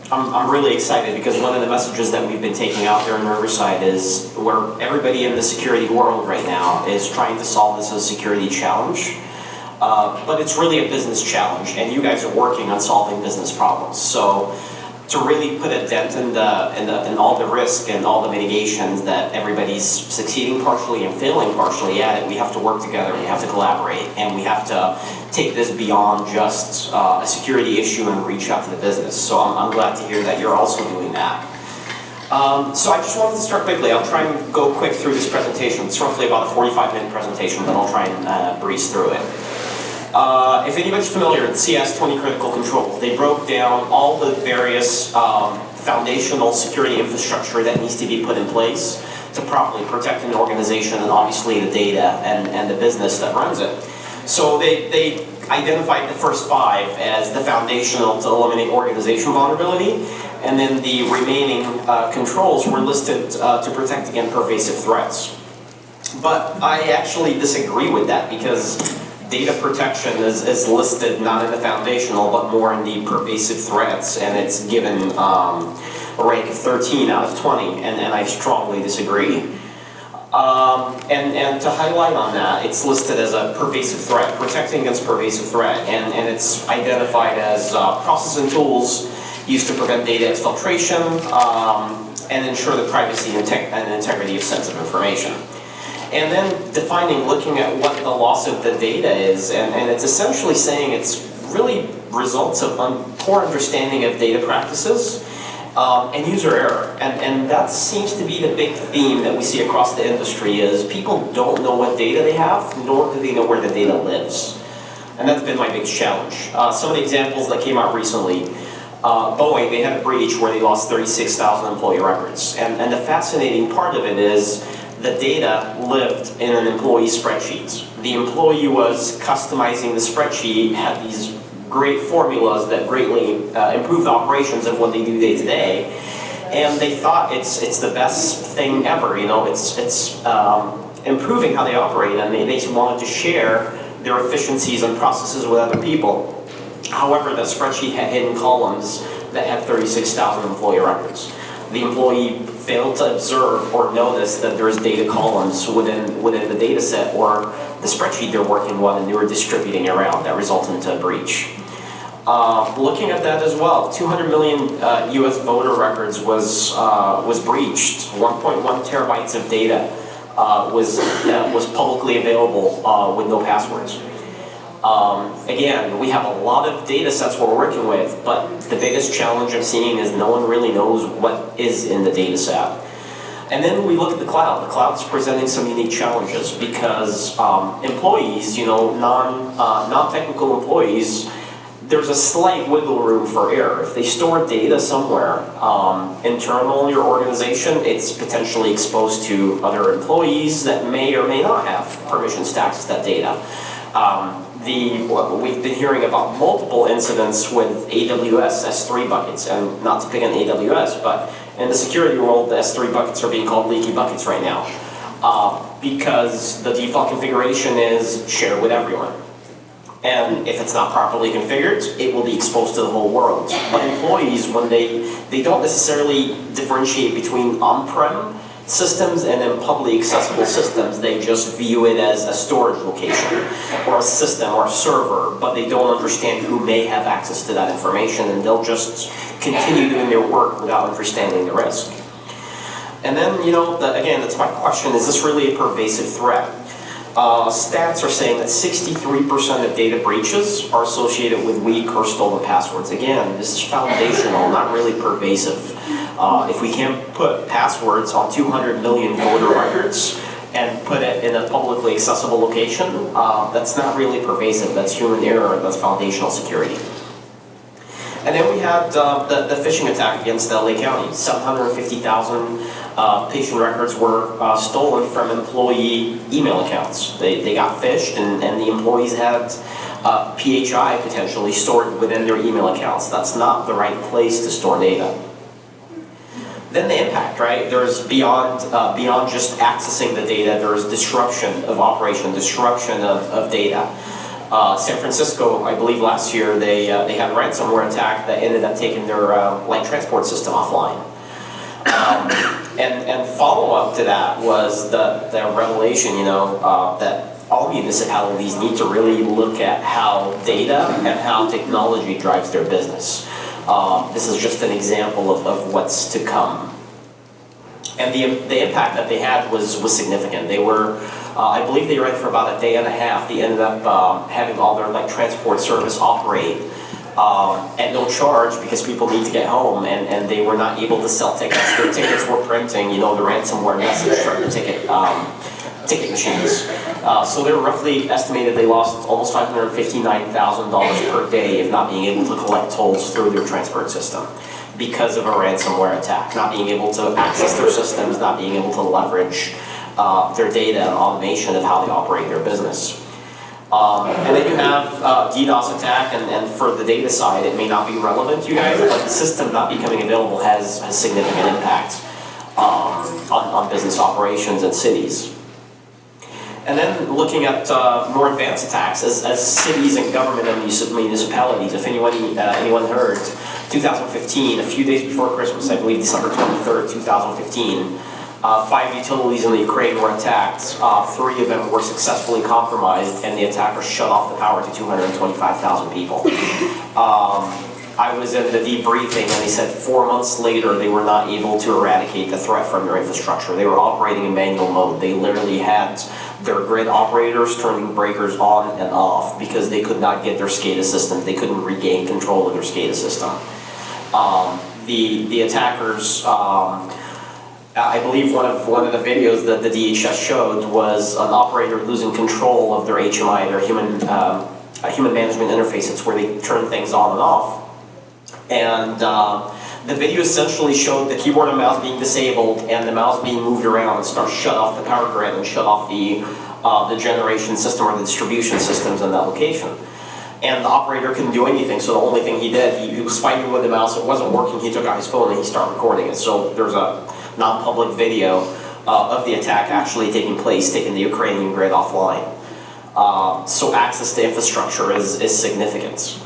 I'm really excited because one of the messages that we've been taking out there in Riverside is where everybody in the security world right now is trying to solve this as a security challenge. But it's really a business challenge, and you guys are working on solving business problems. So to really put a dent in all the risk and all the mitigations that everybody's succeeding partially and failing partially at it, we have to work together, we have to collaborate, and we have to take this beyond just a security issue and reach out to the business. So I'm glad to hear that you're also doing that. So I just wanted to start quickly. I'll try and go quick through this presentation. It's roughly about a 45-minute presentation, but I'll try and breeze through it. If anybody's familiar with CS20 Critical Control, they broke down all the various foundational security infrastructure that needs to be put in place to properly protect an organization and obviously the data and the business that runs it. So they identified the first 5 as the foundational to eliminate organization vulnerability, and then the remaining controls were listed to protect against pervasive threats. But I actually disagree with that because data protection is listed not in the foundational, but more in the pervasive threats, and it's given a rank of 13 out of 20, and I strongly disagree. And to highlight on that, it's listed as a pervasive threat, protecting against pervasive threat, and it's identified as processes and tools used to prevent data exfiltration and ensure the privacy and integrity of sensitive information. And then defining, looking at what the loss of the data is, and it's essentially saying it's really results of poor understanding of data practices and user error. And that seems to be the big theme that we see across the industry is people don't know what data they have, nor do they know where the data lives. And that's been my biggest challenge. Some of the examples that came out recently, Boeing, they had a breach where they lost 36,000 employee records. And the fascinating part of it is the data lived in an employee spreadsheet. The employee was customizing the spreadsheet, had these great formulas that greatly improved the operations of what they do day to day, and they thought it's the best thing ever. You know, it's improving how they operate, and they wanted to share their efficiencies and processes with other people. However, the spreadsheet had hidden columns that had 36,000 employee records. The employee failed to observe or notice that there's data columns within the data set or the spreadsheet they're working with, and they were distributing around. That resulted into a breach. Looking at that as well, 200 million US voter records was breached. 1.1 terabytes of data was publicly available with no passwords. Again, we have a lot of data sets we're working with, but the biggest challenge I'm seeing is no one really knows what is in the data set. And then we look at the cloud. The cloud is presenting some unique challenges because employees, you know, non-technical employees, there's a slight wiggle room for error. If they store data somewhere internal in your organization, it's potentially exposed to other employees that may or may not have permissions to access that data. We've been hearing about multiple incidents with AWS S3 buckets, and not to pick on AWS, but in the security world, the S3 buckets are being called leaky buckets right now because the default configuration is share with everyone. And if it's not properly configured, it will be exposed to the whole world. But employees, when they don't necessarily differentiate between on-prem systems and then publicly accessible systems, they just view it as a storage location or a system or a server, but they don't understand who may have access to that information, and they'll just continue doing their work without understanding the risk. And then, you know, again, that's my question, is this really a pervasive threat? Stats are saying that 63% of data breaches are associated with weak or stolen passwords. Again, this is foundational, not really pervasive. If we can't put passwords on 200 million voter records and put it in a publicly accessible location, that's not really pervasive. That's human error. That's foundational security. And then we had the phishing attack against LA County. 750,000 patient records were stolen from employee email accounts. They got phished, and the employees had PHI potentially stored within their email accounts. That's not the right place to store data. Then the impact, right? There's beyond just accessing the data, there's disruption of operation, disruption of data. San Francisco, I believe last year, they had a ransomware attack that ended up taking their light transport system offline. And follow-up to that was the revelation, that all municipalities need to really look at how data and how technology drives their business. This is just an example of what's to come. And the impact that they had was significant. They were, I believe they ran for about a day and a half. They ended up having all their like transport service operate at no charge because people need to get home, and they were not able to sell tickets. Their tickets were printing, the ransomware message from the ticket machines. So they were roughly estimated they lost almost $559,000 per day of not being able to collect tolls through their transport system because of a ransomware attack, not being able to access their systems, not being able to leverage their data and automation of how they operate their business. And then you have DDoS attack, and for the data side, it may not be relevant to you guys, but the system not becoming available has significant impact on business operations and cities. And then looking at more advanced attacks, as cities and government and municipalities, if anyone heard, 2015, a few days before Christmas, I believe December 23rd, 2015, 5 utilities in the Ukraine were attacked. 3 of them were successfully compromised, and the attackers shut off the power to 225,000 people. I was in the debriefing, and they said 4 months later they were not able to eradicate the threat from their infrastructure. They were operating in manual mode. They literally had their grid operators turning breakers on and off because they could not get their SCADA system. They couldn't regain control of their SCADA system. The attackers, I believe one of the videos that the DHS showed was an operator losing control of their HMI, their human management interface. It's where they turn things on and off. And the video essentially showed the keyboard and mouse being disabled and the mouse being moved around and shut off the power grid and shut off the generation system or the distribution systems in that location. And the operator couldn't do anything, so the only thing he did, he was fighting with the mouse, it wasn't working, he took out his phone and he started recording it. So there's a non-public video of the attack actually taking place, taking the Ukrainian grid offline. So access to infrastructure is significant.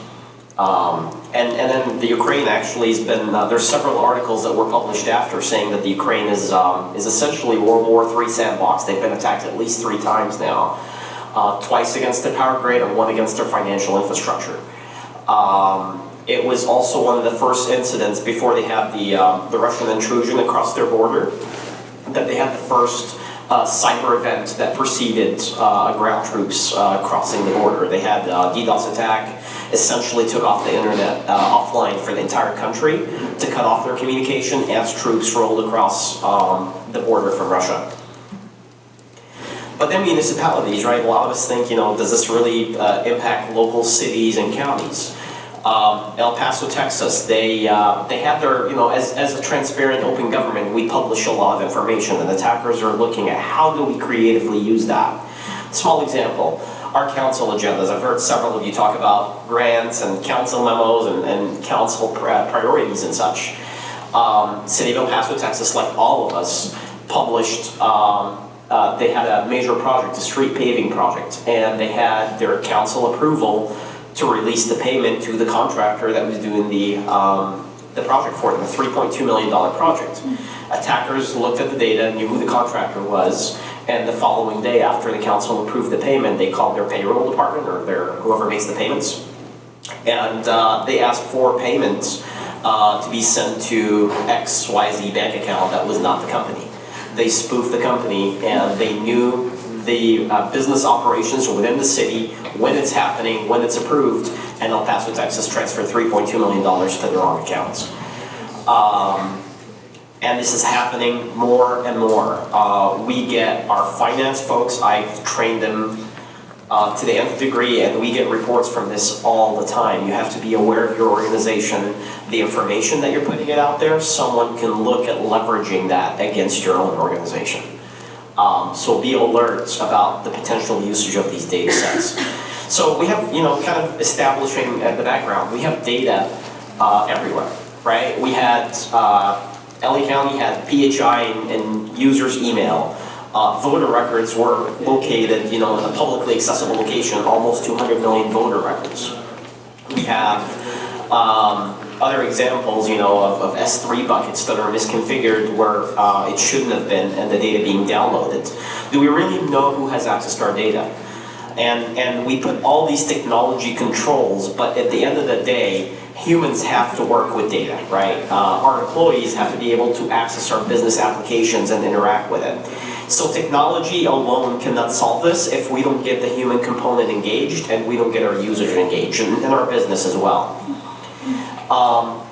And then the Ukraine actually has been, there's several articles that were published after saying that the Ukraine is essentially World War III sandbox. They've been attacked at least 3 times now. Twice against the power grid and 1 against their financial infrastructure. It was also one of the first incidents before they had the Russian intrusion across their border, that they had the first cyber event that preceded ground troops crossing the border. They had a DDoS attack, essentially took off the internet offline for the entire country to cut off their communication as troops rolled across the border from Russia. But then municipalities, right? A lot of us think, does this really impact local cities and counties? El Paso, Texas, they had their, as a transparent, open government, we publish a lot of information, and attackers are looking at how do we creatively use that. Small example, our council agendas. I've heard several of you talk about grants and council memos and council priorities and such. City of El Paso, Texas, like all of us, published, they had a major project, a street paving project, and they had their council approval to release the payment to the contractor that was doing the project for them, a $3.2 million project. Attackers looked at the data, knew who the contractor was, and the following day after the council approved the payment, they called their payroll department or whoever makes the payments, and they asked for payments to be sent to XYZ bank account that was not the company. They spoofed the company, and they knew the business operations within the city, when it's happening, when it's approved, and El Paso, Texas transferred $3.2 million to their own accounts. And this is happening more and more. We get our finance folks, I've trained them to the nth degree, and we get reports from this all the time. You have to be aware of your organization, the information that you're putting it out there. Someone can look at leveraging that against your own organization. So be alert about the potential usage of these data sets. So we have, kind of establishing the background, we have data everywhere, right? We had, LA County had PHI and users' email. Voter records were located, in a publicly accessible location, almost 200 million voter records. We have other examples, of S3 buckets that are misconfigured where it shouldn't have been, and the data being downloaded. Do we really know who has access to our data? And we put all these technology controls, but at the end of the day, humans have to work with data, right? Our employees have to be able to access our business applications and interact with it. So technology alone cannot solve this if we don't get the human component engaged and we don't get our users engaged, and our business as well.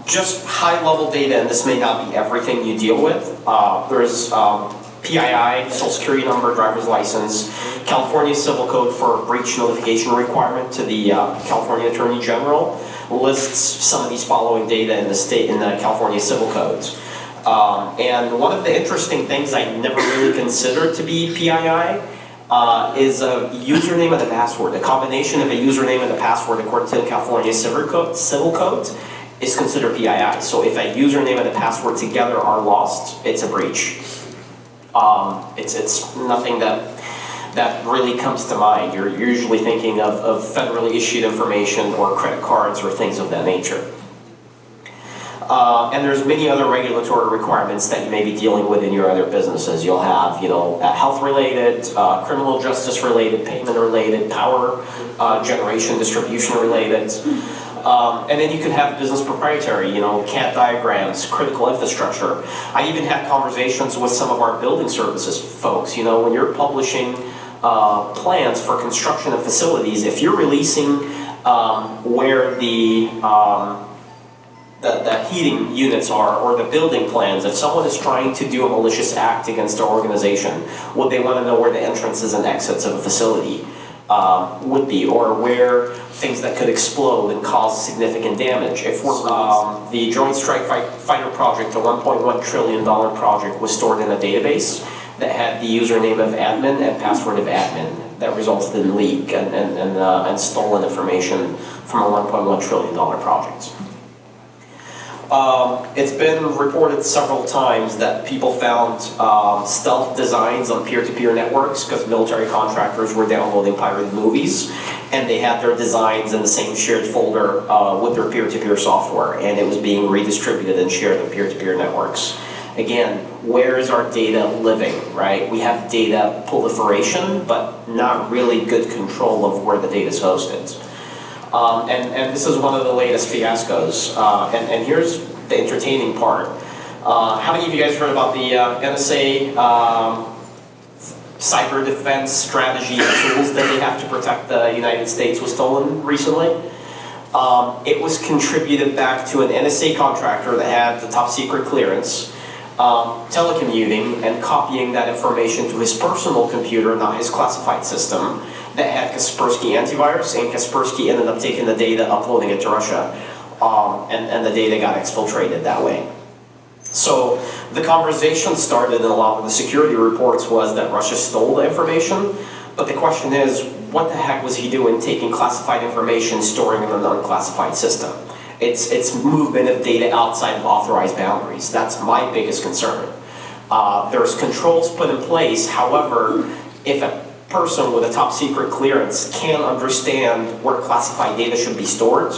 Just high-level data, and this may not be everything you deal with. There's PII, Social Security number, driver's license, California Civil Code for breach notification requirement to the California Attorney General lists some of these following data in the California Civil Codes. And one of the interesting things I never really considered to be PII is a username and a password. A combination of a username and a password according to the California Civil Code is considered PII. So if a username and a password together are lost, it's a breach. It's nothing that really comes to mind. You're usually thinking of federally issued information or credit cards or things of that nature. And there's many other regulatory requirements that you may be dealing with in your other businesses. You'll have, health-related, criminal justice-related, payment-related, power generation, distribution-related. And then you can have business proprietary, CAD diagrams, critical infrastructure. I even had conversations with some of our building services folks. When you're publishing plans for construction of facilities, if you're releasing where the heating units are, or the building plans, if someone is trying to do a malicious act against our organization, would they want to know where the entrances and exits of a facility would be, or where things that could explode and cause significant damage? If we're, the Joint Strike Fighter project, a $1.1 trillion project, was stored in a database that had the username of admin and password of admin. That resulted in leak and stolen information from a $1.1 trillion project. It's been reported several times that people found stealth designs on peer-to-peer networks because military contractors were downloading pirated movies, and they had their designs in the same shared folder with their peer-to-peer software, and it was being redistributed and shared on peer-to-peer networks. Again, where is our data living, right? We have data proliferation, but not really good control of where the data is hosted. And this is one of the latest fiascos. And here's the entertaining part. How many of you guys heard about the NSA cyber defense strategy tools that they have to protect the United States was stolen recently? It was contributed back to an NSA contractor that had the top secret clearance, telecommuting and copying that information to his personal computer, not his classified system, that had Kaspersky antivirus, and Kaspersky ended up taking the data, uploading it to Russia, and the data got exfiltrated that way. So the conversation started, and a lot of the security reports was that Russia stole the information, but the question is, what the heck was he doing taking classified information, storing it in an unclassified system? It's movement of data outside of authorized boundaries. That's my biggest concern. There's controls put in place, however, if a person with a top secret clearance can't understand where classified data should be stored,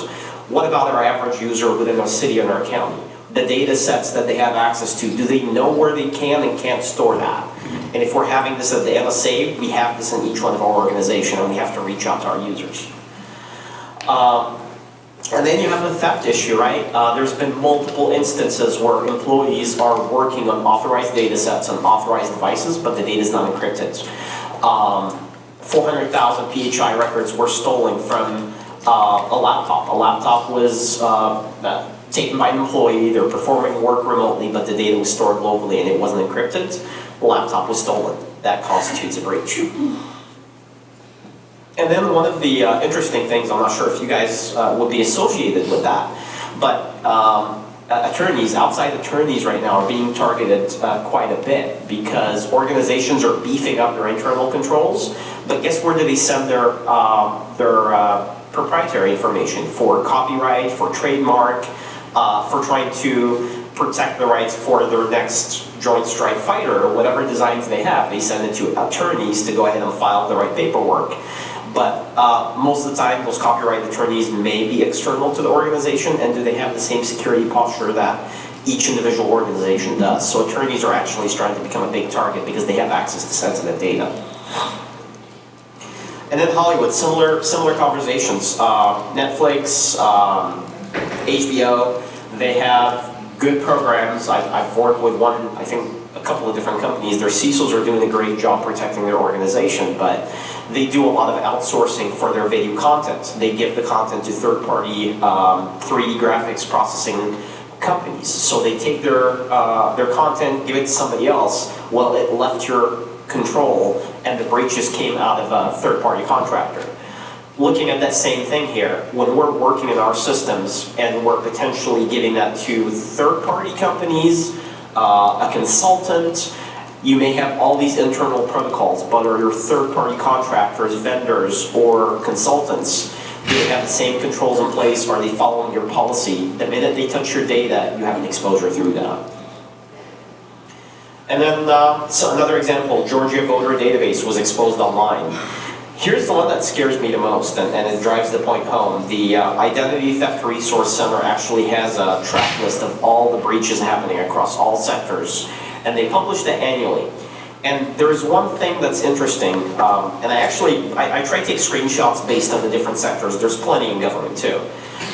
what about our average user within our city and our county? The data sets that they have access to, do they know where they can and can't store that? And if we're having this at the NSA, we have this in each one of our organizations, and we have to reach out to our users. And then you have the theft issue, right? There's been multiple instances where employees are working on authorized data sets on authorized devices, but the data is not encrypted. 400,000 PHI records were stolen from a laptop. A laptop was taken by an employee, they're performing work remotely, but the data was stored locally and it wasn't encrypted. The laptop was stolen. That constitutes a breach. And then one of the interesting things, I'm not sure if you guys would be associated with that, but attorneys, outside attorneys right now are being targeted quite a bit because organizations are beefing up their internal controls, but guess where do they send their proprietary information for copyright, for trademark, for trying to protect the rights for their next Joint Strike Fighter or whatever designs they have. They send it to attorneys to go ahead and file the right paperwork. But most of the time, those copyright attorneys may be external to the organization, and do they have the same security posture that each individual organization does? So attorneys are actually starting to become a big target because they have access to sensitive data. And then Hollywood, similar conversations. Netflix, HBO, they have good programs. I've worked with one, I think a couple of different companies. Their CISOs are doing a great job protecting their organization, but they do a lot of outsourcing for their video content. They give the content to third-party 3D graphics processing companies. So they take their content, give it to somebody else. Well, it left your control, and the breaches came out of a third-party contractor. Looking at that same thing here, when we're working in our systems and we're potentially giving that to third-party companies, a consultant, you may have all these internal protocols, but are your third-party contractors, vendors, or consultants, do they have the same controls in place? Are they following your policy? The minute they touch your data, you have an exposure through that. And then, so another example, Georgia voter database was exposed online. Here's the one that scares me the most, and it drives the point home. The Identity Theft Resource Center actually has a track list of all the breaches happening across all sectors, and they publish that annually. And there's one thing that's interesting, and I try to take screenshots based on the different sectors. There's plenty in government too.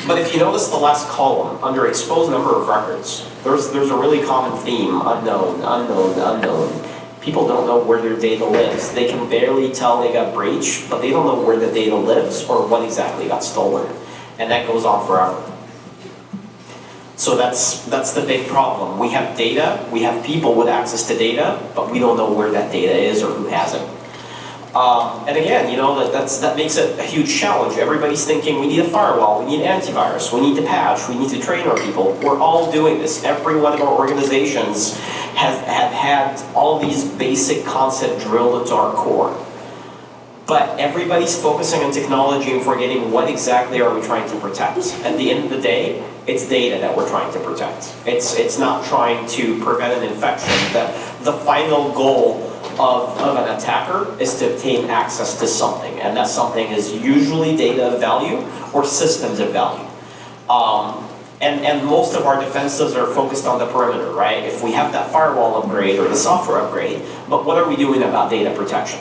But if you notice the last column, under exposed number of records, there's a really common theme: unknown, unknown, unknown. People don't know where their data lives. They can barely tell they got breached, but they don't know where the data lives or what exactly got stolen. And that goes on forever. So that's the big problem. We have data, we have people with access to data, but we don't know where that data is or who has it. And again, you know, that makes it a huge challenge. Everybody's thinking we need a firewall, we need antivirus, we need to patch, we need to train our people. We're all doing this. Every one of our organizations have had all these basic concepts drilled into our core. But everybody's focusing on technology and forgetting what exactly are we trying to protect. At the end of the day, it's data that we're trying to protect. It's not trying to prevent an infection. The final goal of an attacker is to obtain access to something, and that something is usually data of value or systems of value. And most of our defenses are focused on the perimeter, right? If we have that firewall upgrade or the software upgrade, but what are we doing about data protection?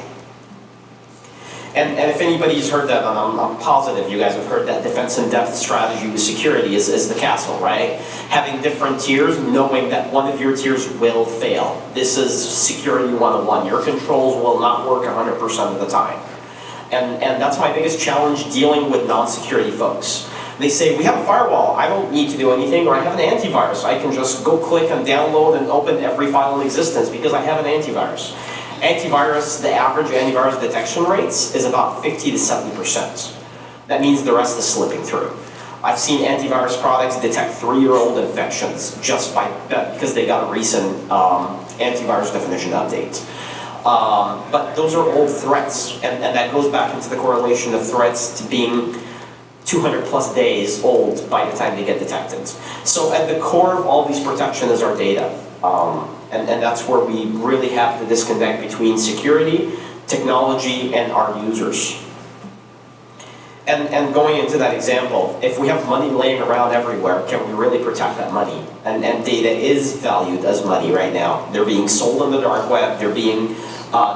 And if anybody's heard that, and I'm positive you guys have heard that defense in depth strategy with security is the castle, right? Having different tiers, knowing that one of your tiers will fail. This is security 101. Your controls will not work 100% of the time. And that's my biggest challenge dealing with non-security folks. They say, we have a firewall, I don't need to do anything, or I have an antivirus. I can just go click and download and open every file in existence because I have an antivirus. Antivirus, the average antivirus detection rates is about 50 to 70%. That means the rest is slipping through. I've seen antivirus products detect 3-year-old infections just because they got a recent antivirus definition update. But those are old threats, and that goes back into the correlation of threats to being 200 plus days old by the time they get detected. So at the core of all these protection is our data. And that's where we really have the disconnect between security, technology, and our users. And going into that example, if we have money laying around everywhere, can we really protect that money? And data is valued as money right now. They're being sold on the dark web, they're being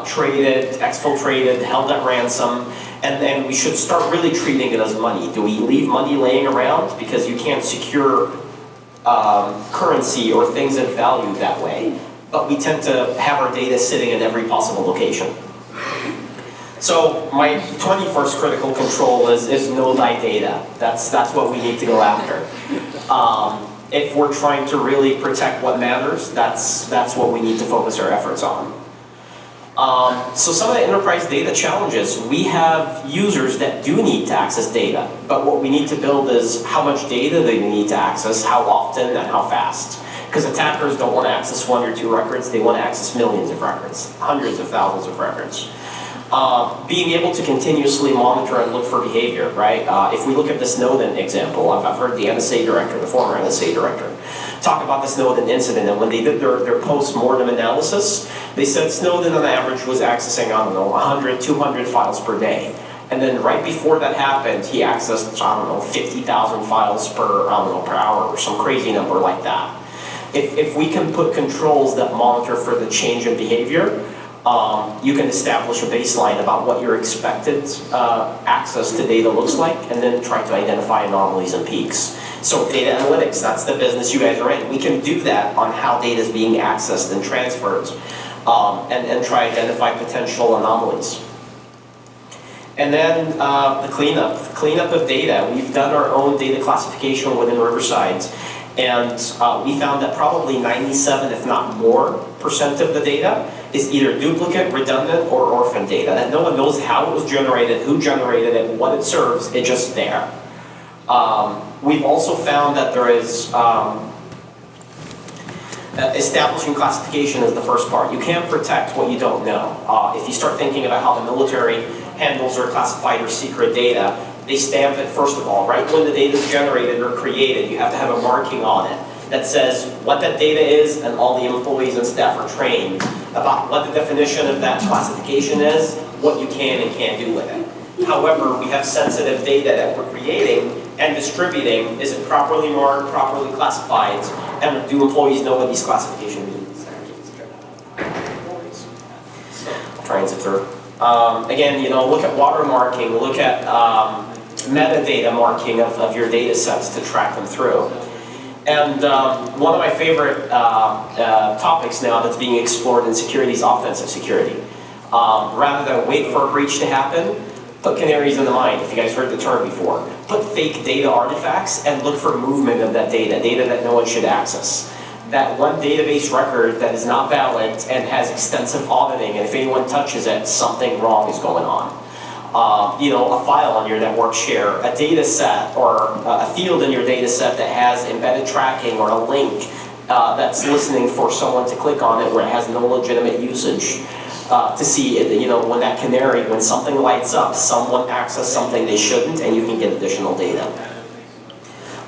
traded, exfiltrated, held at ransom, and we should start really treating it as money. Do we leave money laying around because you can't secure currency or things of value that way, but we tend to have our data sitting in every possible location. So my 21st critical control is know thy data. That's what we need to go after. If we're trying to really protect what matters, that's what we need to focus our efforts on. So some of the enterprise data challenges, we have users that do need to access data, but what we need to build is how much data they need to access, how often, and how fast. Because attackers don't want to access 1 or 2 records, they want to access millions of records, hundreds of thousands of records. Being able to continuously monitor and look for behavior, right? If we look at the Snowden example, I've heard the NSA director, the former NSA director, talk about the Snowden incident, and when they did their post-mortem analysis, they said Snowden on average was accessing, I don't know, 100, 200 files per day. And then right before that happened, he accessed, I don't know, 50,000 files per hour, or some crazy number like that. If we can put controls that monitor for the change in behavior, you can establish a baseline about what your expected access to data looks like, and then try to identify anomalies and peaks. So data analytics, that's the business you guys are in. We can do that on how data is being accessed and transferred, and try to identify potential anomalies. And then the cleanup of data. We've done our own data classification within Riverside, and we found that probably 97, if not more, % of the data is either duplicate, redundant, or orphan data, that no one knows how it was generated, who generated it, what it serves, it's just there. We've also found that there is establishing classification is the first part. You can't protect what you don't know. If you start thinking about how the military handles or classified or secret data, they stamp it first of all, right? When the data is generated or created, you have to have a marking on it that says what that data is, and all the employees and staff are trained about what the definition of that classification is, what you can and can't do with it. However, we have sensitive data that we're creating and distributing. Is it properly marked, properly classified, and do employees know what these classification means? Try and zip through. Again, look at watermarking, look at metadata marking of your data sets to track them through. And one of my favorite topics now that's being explored in security is offensive security. Rather than wait for a breach to happen, put canaries in the mine, if you guys heard the term before. Put fake data artifacts and look for movement of that data that no one should access. That one database record that is not valid and has extensive auditing, and if anyone touches it, something wrong is going on. A file on your network share, a data set, or a field in your data set that has embedded tracking, or a link that's listening for someone to click on it where it has no legitimate usage. To see, when that canary, when something lights up, someone accessed something they shouldn't, and you can get additional data.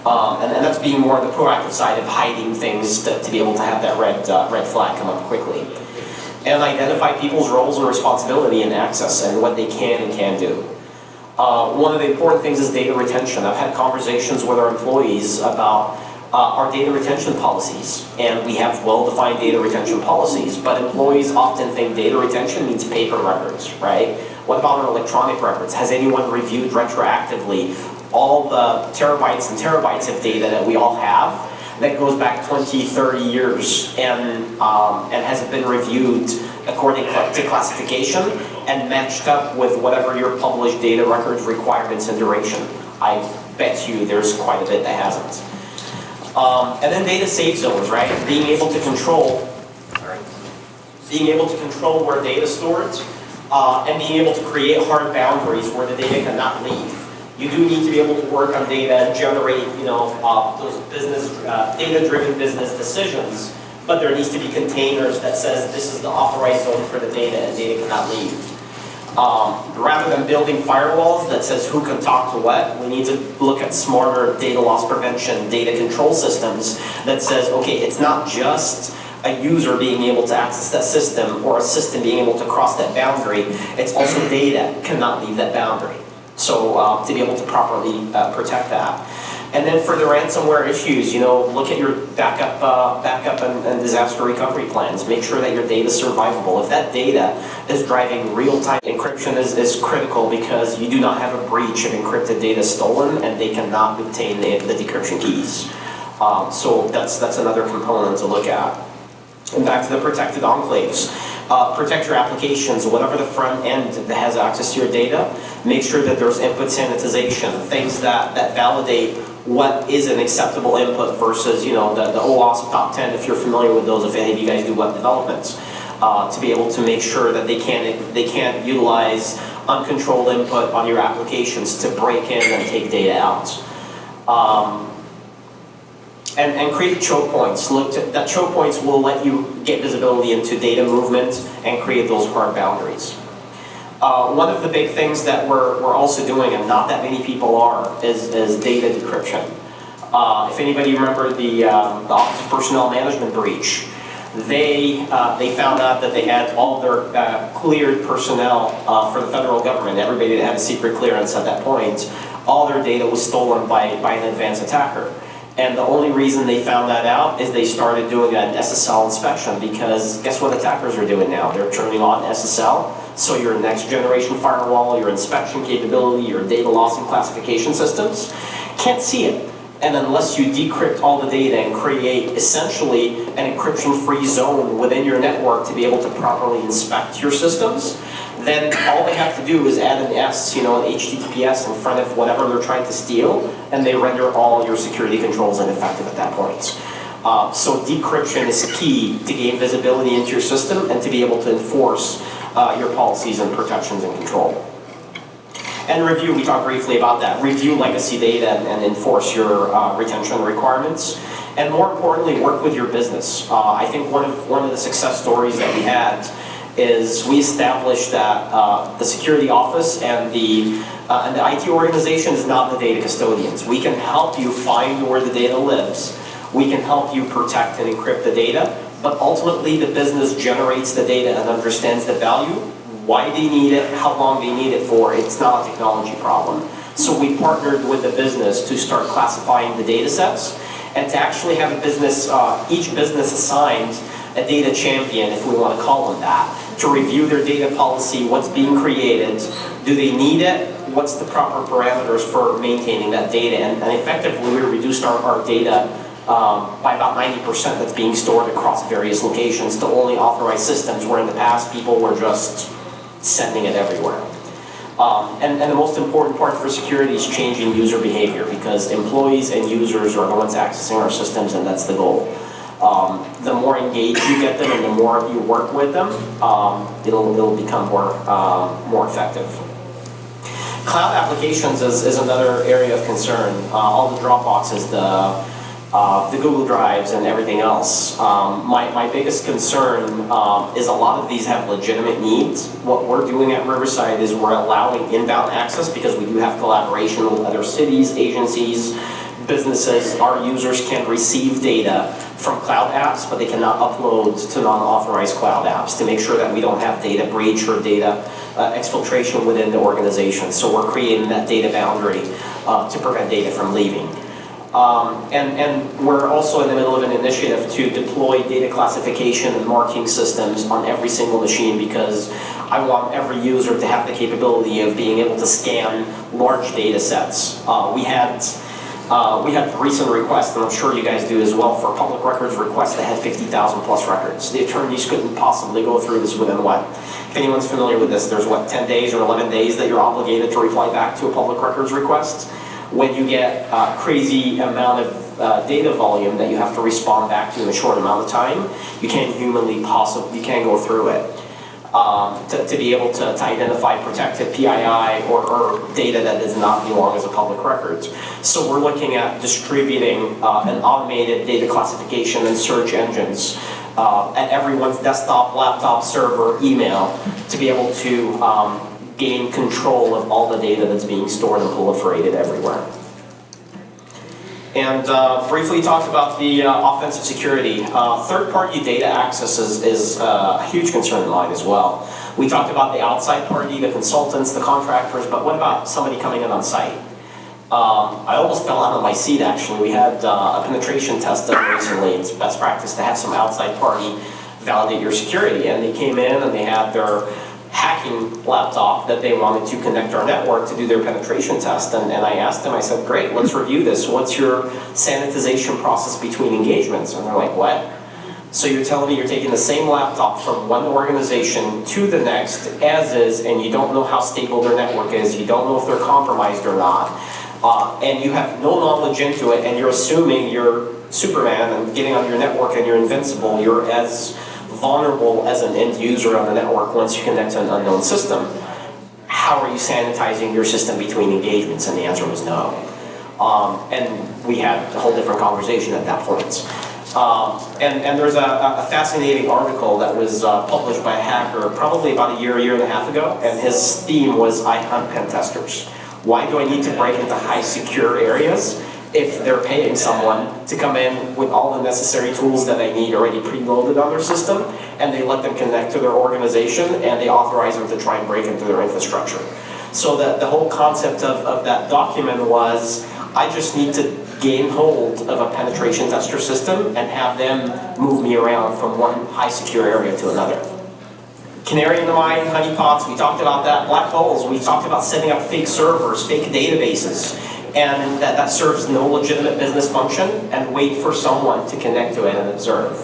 And that's being more on the proactive side of hiding things to be able to have that red flag come up quickly. And identify people's roles and responsibility in access and what they can and can't do. One of the important things is data retention. I've had conversations with our employees about our data retention policies, and we have well-defined data retention policies, but employees often think data retention means paper records, right? What about our electronic records? Has anyone reviewed retroactively all the terabytes and terabytes of data that we all have that goes back 20, 30 years and has it been reviewed according to classification and matched up with whatever your published data records requirements and duration? I bet you there's quite a bit that hasn't. And then data safe zones, right? Being able to control where data is stored, and being able to create hard boundaries where the data cannot leave. You do need to be able to work on data and generate, those data-driven business decisions, but there needs to be containers that says this is the authorized zone for the data and data cannot leave. Rather than building firewalls that says who can talk to what, we need to look at smarter data loss prevention, data control systems that says, okay, it's not just a user being able to access that system or a system being able to cross that boundary, it's also data cannot leave that boundary. So to be able to properly protect that. And then for the ransomware issues, look at your backup and disaster recovery plans. Make sure that your data is survivable. If that data is driving real-time encryption is critical because you do not have a breach of encrypted data stolen and they cannot obtain the decryption keys. So that's another component to look at. And back to the protected enclaves. Protect your applications, whatever the front end that has access to your data. Make sure that there's input sanitization, things that validate what is an acceptable input versus, the OWASP top 10, if you're familiar with those, if any of you guys do web developments, to be able to make sure that they can't utilize uncontrolled input on your applications to break in and take data out. And create choke points. That choke points will let you get visibility into data movement and create those hard boundaries. One of the big things that we're also doing, and not that many people are, is data decryption. If anybody remember the Office of Personnel Management breach, they found out that they had all their cleared personnel for the federal government, everybody that had a secret clearance at that point, all their data was stolen by an advanced attacker. And the only reason they found that out is they started doing an SSL inspection, because guess what attackers are doing now? They're turning on SSL, so your next generation firewall, your inspection capability, your data loss and classification systems can't see it. And unless you decrypt all the data and create essentially an encryption-free zone within your network to be able to properly inspect your systems, then all they have to do is add an S, an HTTPS in front of whatever they're trying to steal, and they render all your security controls ineffective at that point. So decryption is key to gain visibility into your system and to be able to enforce your policies and protections and control. And review, we talked briefly about that. Review legacy data and enforce your retention requirements. And more importantly, work with your business. I think one of the success stories that we had is we established that the security office and the IT organization is not the data custodians. We can help you find where the data lives. We can help you protect and encrypt the data, but ultimately the business generates the data and understands the value, why they need it, how long they need it for. It's not a technology problem. So we partnered with the business to start classifying the data sets and to actually have a business, each business assigned a data champion, if we want to call them that, to review their data policy, what's being created, do they need it, what's the proper parameters for maintaining that data, and effectively we reduced our data by about 90% that's being stored across various locations to only authorized systems, where in the past people were just sending it everywhere. And the most important part for security is changing user behavior, because employees and users are the ones accessing our systems, and that's the goal. The more engaged you get them and the more you work with them, it'll become more effective. Cloud applications is another area of concern. All the Dropboxes, the Google Drives and everything else. My biggest concern is a lot of these have legitimate needs. What we're doing at Riverside is we're allowing inbound access, because we do have collaboration with other cities, agencies, businesses. Our users can receive data from cloud apps, but they cannot upload to non-authorized cloud apps, to make sure that we don't have data breach or data exfiltration within the organization. So we're creating that data boundary to prevent data from leaving. And we're also in the middle of an initiative to deploy data classification and marking systems on every single machine, because I want every user to have the capability of being able to scan large data sets. We had recent requests, and I'm sure you guys do as well, for public records requests that had 50,000 plus records. The attorneys couldn't possibly go through this within what? If anyone's familiar with this, there's what, 10 days or 11 days that you're obligated to reply back to a public records request. When you get a crazy amount of data volume that you have to respond back to in a short amount of time, you can't you can't go through it. To be able to identify protected PII or data that does not belong as a public record. So we're looking at distributing an automated data classification and search engines at everyone's desktop, laptop, server, email, to be able to gain control of all the data that's being stored and proliferated everywhere. And briefly talked about the offensive security. Third-party data access is a huge concern of mine as well. We talked about the outside party, the consultants, the contractors, but what about somebody coming in on site? I almost fell out of my seat, actually. We had a penetration test done recently. It's best practice to have some outside party validate your security, and they came in and they had their hacking laptop that they wanted to connect our network to do their penetration test. And I asked them, I said, great, let's review this. What's your sanitization process between engagements? And they're like, what? So you're telling me you're taking the same laptop from one organization to the next as is, and you don't know how stable their network is, you don't know if they're compromised or not, and you have no knowledge into it, and you're assuming you're Superman and getting on your network and you're invincible, you're as vulnerable as an end user on the network once you connect to an unknown system. How are you sanitizing your system between engagements? And the answer was no. And we had a whole different conversation at that point. And there's a fascinating article that was published by a hacker probably about a year and a half ago, and his theme was, I hunt pen testers. Why do I need to break into high secure areas if they're paying someone to come in with all the necessary tools that they need already preloaded on their system, and they let them connect to their organization, and they authorize them to try and break into their infrastructure. So the whole concept of that document was, I just need to gain hold of a penetration tester system and have them move me around from one high secure area to another. Canary in the mine, honeypots, we talked about that. Black holes, we talked about setting up fake servers, fake databases, and that serves no legitimate business function, and wait for someone to connect to it and observe.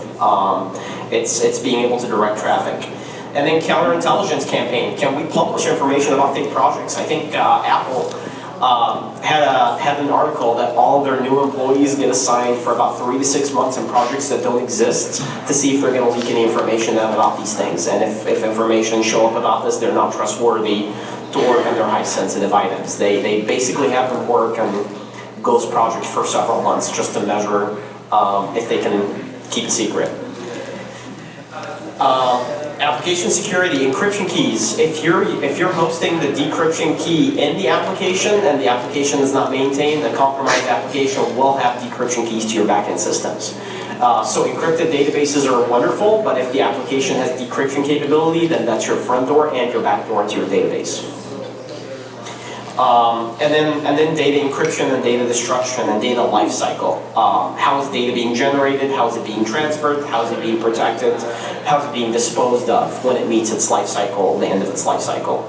It's being able to direct traffic. And then counterintelligence campaign. Can we publish information about fake projects? I think Apple had an article that all their new employees get assigned for about 3 to 6 months in projects that don't exist to see if they're going to leak any information out about these things. And if information show up about this, they're not trustworthy to work on their high sensitive items. They basically have them work on ghost projects for several months just to measure if they can keep a secret. Application security, encryption keys. If you're hosting the decryption key in the application and the application is not maintained, the compromised application will have decryption keys to your backend systems. So encrypted databases are wonderful, but if the application has decryption capability, then that's your front door and your back door to your database. And then data encryption and data destruction and data lifecycle. How is data being generated? How is it being transferred? How is it being protected? How is it being disposed of when it meets its life cycle, the end of its life cycle?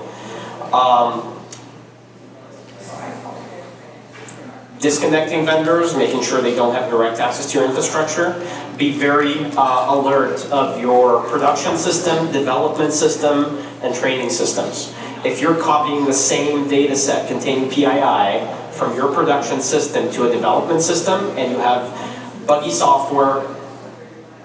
Disconnecting vendors, making sure they don't have direct access to your infrastructure. Be very alert of your production system, development system, and training systems. If you're copying the same data set containing PII from your production system to a development system, and you have buggy software,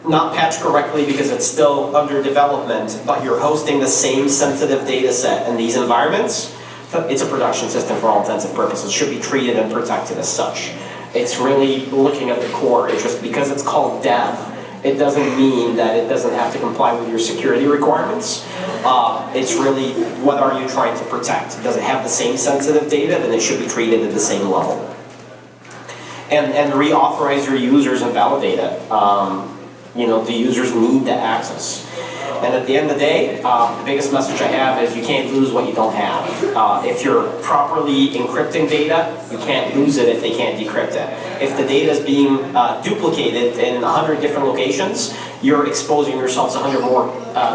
not patched correctly because it's still under development, but you're hosting the same sensitive data set in these environments, it's a production system for all intents and purposes. It should be treated and protected as such. It's really looking at the core. It's just because it's called dev, it doesn't mean that it doesn't have to comply with your security requirements. It's really, what are you trying to protect? Does it have the same sensitive data? Then it should be treated at the same level. And reauthorize your users and validate it. You know, the users need the access. And at the end of the day, the biggest message I have is you can't lose what you don't have. If you're properly encrypting data, you can't lose it if they can't decrypt it. If the data is being duplicated in 100 different locations, you're exposing yourselves 100 more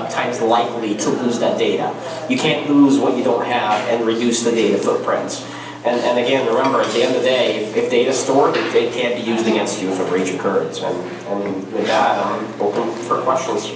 times likely to lose that data. You can't lose what you don't have and reduce the data footprint. And again, remember, at the end of the day, if data is stored, it can't be used against you if a breach occurs. And with that, I'm open for questions.